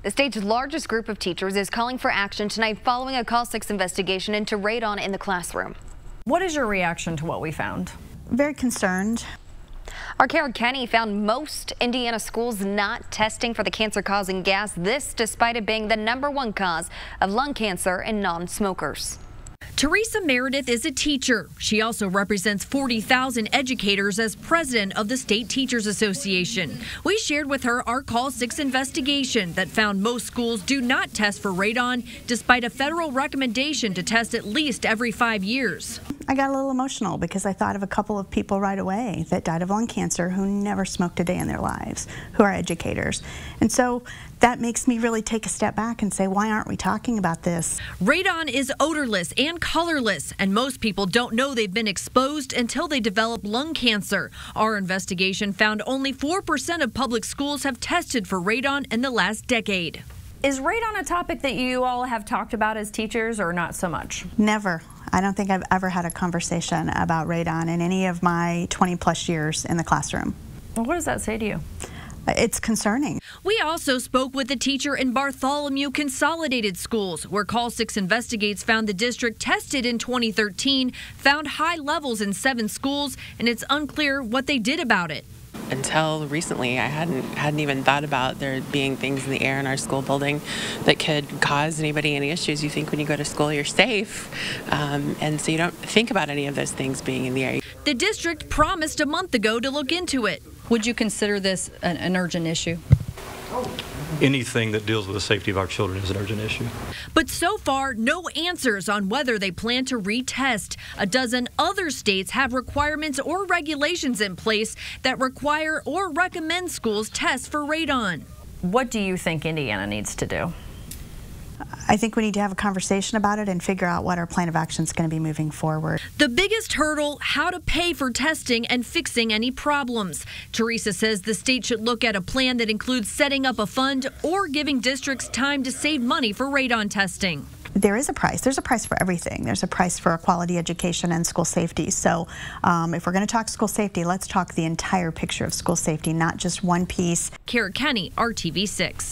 The state's largest group of teachers is calling for action tonight following a Call 6 investigation into radon in the classroom. What is your reaction to what we found? Very concerned. Our Kara Kenny found most Indiana schools not testing for the cancer-causing gas, this despite it being the #1 cause of lung cancer in non-smokers. Teresa Meredith is a teacher. She also represents 40,000 educators as president of the State Teachers Association. We shared with her our Call 6 investigation that found most schools do not test for radon, despite a federal recommendation to test at least every 5 years. I got a little emotional because I thought of a couple of people right away that died of lung cancer who never smoked a day in their lives, who are educators. And so that makes me really take a step back and say, why aren't we talking about this? Radon is odorless and colorless, and most people don't know they've been exposed until they develop lung cancer. Our investigation found only 4% of public schools have tested for radon in the last decade. Is radon a topic that you all have talked about as teachers, or not so much? Never. I don't think I've ever had a conversation about radon in any of my 20-plus years in the classroom. Well, what does that say to you? It's concerning. We also spoke with a teacher in Bartholomew Consolidated Schools, where Call 6 Investigates found the district tested in 2013, found high levels in 7 schools, and it's unclear what they did about it. Until recently, I hadn't even thought about there being things in the air in our school building that could cause anybody any issues. You think when you go to school you're safe, and so you don't think about any of those things being in the air. The district promised a month ago to look into it. Would you consider this an urgent issue? Anything that deals with the safety of our children is an urgent issue. But so far, no answers on whether they plan to retest. A dozen other states have requirements or regulations in place that require or recommend schools test for radon. What do you think Indiana needs to do? I think we need to have a conversation about it and figure out what our plan of action is going to be moving forward. The biggest hurdle, how to pay for testing and fixing any problems. Teresa says the state should look at a plan that includes setting up a fund or giving districts time to save money for radon testing. There is a price. There's a price for everything. There's a price for quality education and school safety. So if we're going to talk school safety, let's talk the entire picture of school safety, not just one piece. Kara Kenny, RTV6.